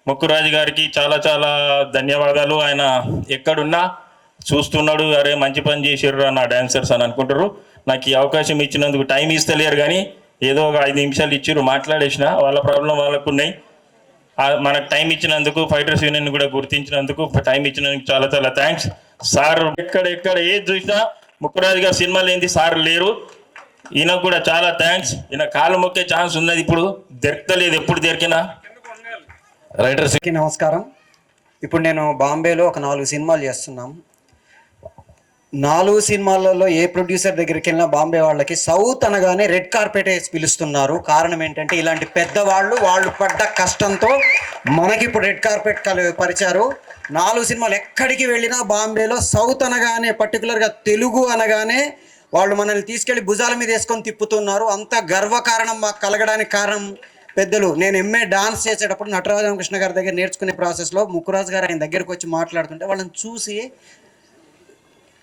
ముక్కురాజు గారికి చాలా చాలా ధన్యవాదాలు. ఆయన ఎక్కడున్నా చూస్తున్నాడు, అరే మంచి పని చేసిర్రు నా డాన్సర్స్ అని అనుకుంటారు. నాకు ఈ అవకాశం ఇచ్చినందుకు, టైం ఇస్తలేరు కానీ ఏదో ఒక 5 నిమిషాలు ఇచ్చిర్రు, మాట్లాడేసిన. వాళ్ళ ప్రాబ్లం వాళ్ళకు ఉన్నాయి. మనకు టైం ఇచ్చినందుకు, ఫైటర్స్ యూనియన్ కూడా గుర్తించినందుకు, టైం ఇచ్చినందుకు చాలా చాలా థ్యాంక్స్ సార్. ఎక్కడ ఏది చూసినా ముక్కురాజు గారు సినిమాలు ఏంది సార్ లేరు. ఈయనకు కూడా చాలా థ్యాంక్స్. ఈయన కాలు మొక్కే ఛాన్స్ ఉన్నది, ఇప్పుడు దొరకలేదు. ఎప్పుడు దొరికినా రైటర్స్ నమస్కారం. ఇప్పుడు నేను బాంబేలో ఒక 4 సినిమాలు చేస్తున్నాం. 4 సినిమాలలో ఏ ప్రొడ్యూసర్ దగ్గరికి వెళ్ళినా బాంబే వాళ్ళకి సౌత్ అనగానే రెడ్ కార్పెట్ వేసి పిలుస్తున్నారు. కారణం ఏంటంటే ఇలాంటి పెద్దవాళ్ళు వాళ్ళు పడ్డ కష్టంతో మనకి ఇప్పుడు రెడ్ కార్పెట్ పరిచారు. 4 సినిమాలు ఎక్కడికి వెళ్ళినా బాంబేలో సౌత్ అనగానే, పర్టికులర్గా తెలుగు అనగానే వాళ్ళు మనల్ని తీసుకెళ్లి భుజాల మీద వేసుకొని తిప్పుతున్నారు. అంత గర్వకారణం మాకు కలగడానికి కారణం పెద్దలు. నేను ఎంఏ డాన్స్ చేసేటప్పుడు నటరాజకృష్ణ గారి దగ్గర నేర్చుకునే ప్రాసెస్లో ముక్కురాజు గారు ఆయన దగ్గరకు వచ్చి మాట్లాడుతుంటే వాళ్ళని చూసి,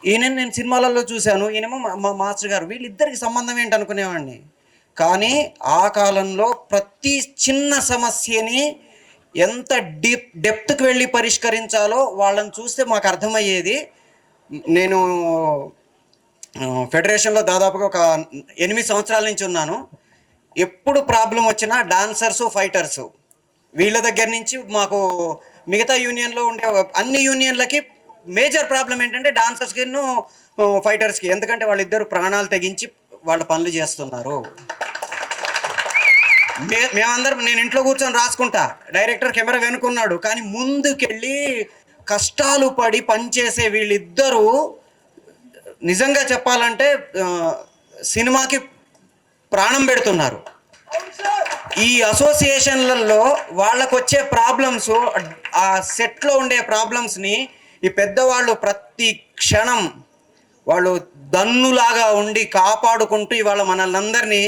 ఈయన నేను సినిమాలలో చూశాను, ఈయనేమో మా మాస్టర్ గారు, వీళ్ళిద్దరికి సంబంధం ఏంటి అనుకునేవాడిని. కానీ ఆ కాలంలో ప్రతి చిన్న సమస్యని ఎంత డెప్త్కి వెళ్ళి పరిష్కరించాలో వాళ్ళని చూస్తే మాకు అర్థమయ్యేది. నేను ఫెడరేషన్లో దాదాపుగా ఒక 8 సంవత్సరాల నుంచి ఉన్నాను. ఎప్పుడు ప్రాబ్లం వచ్చినా డాన్సర్సు, ఫైటర్సు వీళ్ళ దగ్గర నుంచి మాకు మిగతా యూనియన్లో ఉండే అన్ని యూనియన్లకి మేజర్ ప్రాబ్లం ఏంటంటే డాన్సర్స్కి, ఫైటర్స్కి. ఎందుకంటే వాళ్ళిద్దరు ప్రాణాలు తెగించి వాళ్ళ పనులు చేస్తున్నారు. మేమందరం, నేను ఇంట్లో కూర్చొని రాసుకుంటా, డైరెక్టర్ కెమెరా వెనుకున్నాడు, కానీ ముందుకెళ్ళి కష్టాలు పడి పనిచేసే వీళ్ళిద్దరూ నిజంగా చెప్పాలంటే సినిమాకి ప్రాణం పెడుతున్నారు. ఈ అసోసియేషన్లలో వాళ్ళకు వచ్చే ప్రాబ్లమ్స్, ఆ సెట్లో ఉండే ప్రాబ్లమ్స్ని ఈ పెద్దవాళ్ళు ప్రతి క్షణం వాళ్ళు దన్నులాగా ఉండి కాపాడుకుంటూ ఇవాళ మనల్ని అందరినీ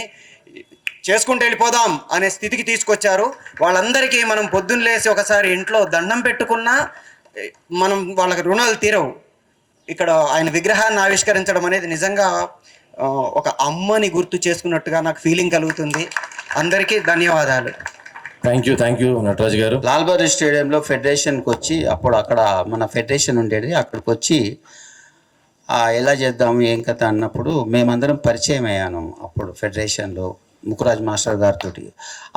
చేసుకుంటూ వెళ్ళిపోదాం అనే స్థితికి తీసుకొచ్చారు. వాళ్ళందరికీ మనం పొద్దున్న లేసి ఒకసారి ఇంట్లో దండం పెట్టుకున్నా మనం వాళ్ళకి రుణాలు తీరవు. ఇక్కడ ఆయన విగ్రహాన్ని ఆవిష్కరించడం అనేది నిజంగా ఒక అమ్మని గుర్తు చేసుకున్నట్టుగా నాకు ఫీలింగ్ కలుగుతుంది. అందరికీ ధన్యవాదాలు. థ్యాంక్ యూ నటరాజ్ గారు. లాల్ బహదూర్ స్టేడియంలో ఫెడరేషన్కి వచ్చి, అప్పుడు అక్కడ మన ఫెడరేషన్ ఉండేది, అక్కడికి వచ్చి ఎలా చేద్దాము ఏం కథ అన్నప్పుడు మేమందరం పరిచయం అయ్యాను. అప్పుడు ఫెడరేషన్లో ముక్కురాజ్ మాస్టర్ గారితో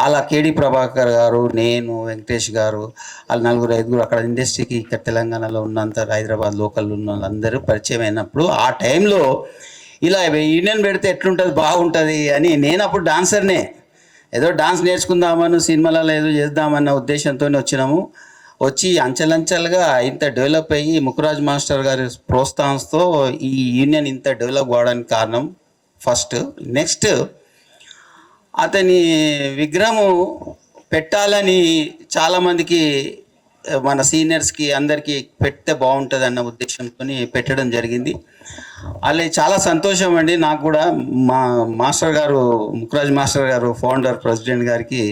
అలా కేడి ప్రభాకర్ గారు, నేను, వెంకటేష్ గారు, వాళ్ళు 4-5 అక్కడ ఇండస్ట్రీకి ఇక్కడ తెలంగాణలో ఉన్నంత హైదరాబాద్ లోకల్ ఉన్న వాళ్ళందరూ పరిచయం అయినప్పుడు ఆ టైంలో ఇలా యూనియన్ పెడితే ఎట్లుంటుంది, బాగుంటుంది అని నేను అప్పుడు డాన్సర్నే, ఏదో డాన్స్ నేర్చుకుందామని సినిమాలలో ఏదో చేద్దామన్న ఉద్దేశంతో వచ్చినాము. వచ్చి అంచెలంచెలుగా ఇంత డెవలప్ అయ్యి ముక్కురాజ్ మాస్టర్ గారి ప్రోత్సాహంతో ఈ యూనియన్ ఇంత డెవలప్ కావడానికి కారణం ఫస్ట్. నెక్స్ట్ అతని విగ్రహము పెట్టాలని చాలామందికి, మన సీనియర్స్కి అందరికీ పెడితే బాగుంటుంది అన్న ఉద్దేశంతో పెట్టడం జరిగింది. అలా చాలా సంతోషం అండి. నాకు కూడా మా మాస్టర్ గారు, ముక్కురాజ్ మాస్టర్ గారు ఫౌండర్, ప్రెసిడెంట్ గారికి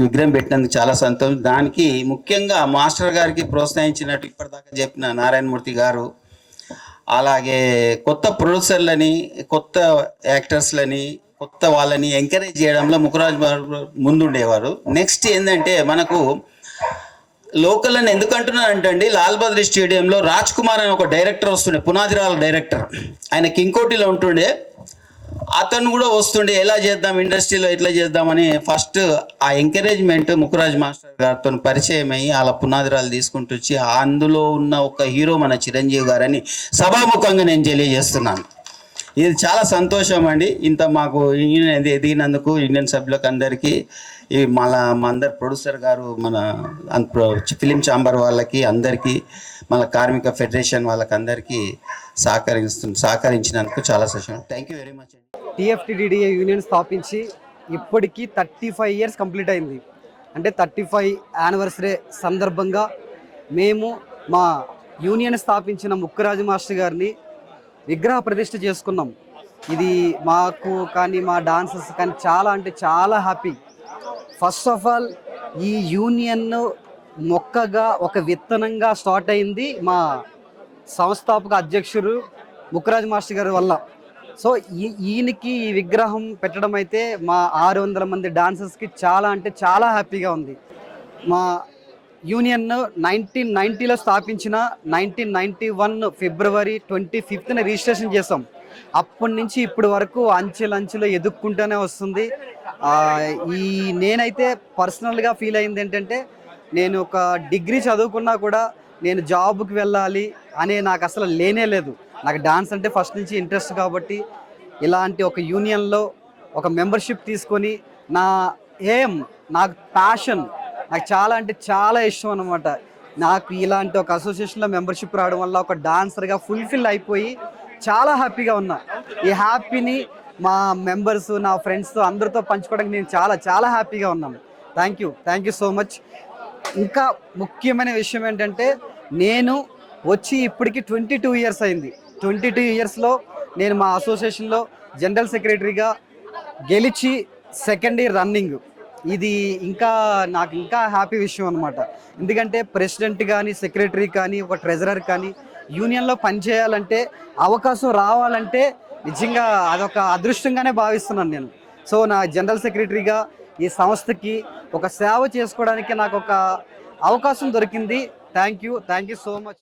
విగ్రహం పెట్టినందుకు చాలా సంతోషం. దానికి ముఖ్యంగా మాస్టర్ గారికి ప్రోత్సహించినట్టు ఇప్పటిదాకా చెప్పిన నారాయణమూర్తి గారు, అలాగే కొత్త ప్రొడ్యూసర్లని, కొత్త యాక్టర్స్లని, కొత్త వాళ్ళని ఎంకరేజ్ చేయడంలో ముక్కురాజ్ ముందుండేవారు. నెక్స్ట్ ఏంటంటే మనకు లోకల్ అని ఎందుకు అంటున్నానంటే అండి, లాల్ బహదూర్ స్టేడియంలో రాజ్ కుమార్ అని ఒక డైరెక్టర్ వస్తుండే, పునాదిరాల డైరెక్టర్, ఆయన కింగ్కోటిలో ఉంటుండే. అతను కూడా వస్తుండే ఎలా చేద్దాం ఇండస్ట్రీలో, ఎట్లా చేద్దామని. ఫస్ట్ ఆ ఎంకరేజ్మెంట్ ముక్కురాజ్ మాస్టర్ గారితో పరిచయం అయ్యి అలా పునాదిరాలు తీసుకుంటూ వచ్చి అందులో ఉన్న ఒక హీరో మన చిరంజీవి గారని సభాముఖంగా నేను తెలియజేస్తున్నాను. ఇది చాలా సంతోషం అండి. ఇంత మాకు యూనియన్ ఎదిగినందుకు యూనియన్ సభ్యులకు అందరికీ ఈ మన అందరు ప్రొడ్యూసర్ గారు, మన ఫిలిం ఛాంబర్ వాళ్ళకి అందరికీ, మన కార్మిక ఫెడరేషన్ వాళ్ళకి అందరికీ సహకరించినందుకు చాలా సంతోషం. Thank you very much. TFTDA union స్థాపించి ఇప్పటికీ 35 ఇయర్స్ కంప్లీట్ అయింది. అంటే 35 యానివర్సరీ సందర్భంగా మేము మా యూనియన్ స్థాపించిన ముక్కురాజు మాస్టర్ గారిని విగ్రహ ప్రతిష్ఠ చేసుకున్నాం. ఇది మాకు కానీ మా డాన్సర్స్ కానీ చాలా అంటే చాలా హ్యాపీ. ఫస్ట్ ఆఫ్ ఆల్ ఈ యూనియన్ మొక్కగా ఒక విత్తనంగా స్టార్ట్ అయింది మా సంస్థాపక అధ్యక్షుడు ముక్కురాజు మాస్టర్ గారి వల్ల. సో ఈయనకి ఈ విగ్రహం పెట్టడం అయితే మా 600 మంది డాన్సర్స్కి చాలా అంటే చాలా హ్యాపీగా ఉంది. మా యూనియన్ 1990లో స్థాపించిన 1991 ఫిబ్రవరి 25న రిజిస్ట్రేషన్ చేసాం. అప్పటి నుంచి ఇప్పటి వరకు అంచెలంచెలో ఎదుక్కుంటూనే వస్తుంది. నేనైతే పర్సనల్గా ఫీల్ అయింది ఏంటంటే, నేను ఒక డిగ్రీ చదువుకున్నా కూడా నేను జాబ్కి వెళ్ళాలి అనే నాకు అసలు లేనే లేదు. నాకు డాన్స్ అంటే ఫస్ట్ నుంచి ఇంట్రెస్ట్ కాబట్టి ఇలాంటి ఒక యూనియన్లో ఒక మెంబర్షిప్ తీసుకొని నా నాకు ప్యాషన్, నాకు చాలా అంటే చాలా ఇష్టం అన్నమాట. నాకు ఇలాంటి ఒక అసోసియేషన్లో మెంబర్షిప్ రావడం వల్ల ఒక డాన్సర్గా ఫుల్ఫిల్ అయిపోయి చాలా హ్యాపీగా ఉన్నా. ఈ హ్యాపీని మా మెంబర్స్, నా ఫ్రెండ్స్తో అందరితో పంచుకోవడానికి నేను చాలా చాలా హ్యాపీగా ఉన్నాను. Thank you so much. ఇంకా ముఖ్యమైన విషయం ఏంటంటే, నేను వచ్చి ఇప్పటికి 22 ఇయర్స్ అయింది. 22 ఇయర్స్లో నేను మా అసోసియేషన్లో జనరల్ సెక్రటరీగా గెలిచి సెకండ్ ఇయర్ రన్నింగ్. ఇది నాకు ఇంకా హ్యాపీ విషయం అనమాట. ఎందుకంటే ప్రెసిడెంట్ కానీ, సెక్రటరీ కానీ, ఒక ట్రెజరర్ కానీ యూనియన్లో పనిచేయాలంటే, అవకాశం రావాలంటే నిజంగా అదొక అదృష్టంగానే భావిస్తున్నాను నేను. సో నా జనరల్ సెక్రటరీగా ఈ సంస్థకి ఒక సేవ చేసుకోవడానికి నాకు ఒక అవకాశం దొరికింది. Thank you so much.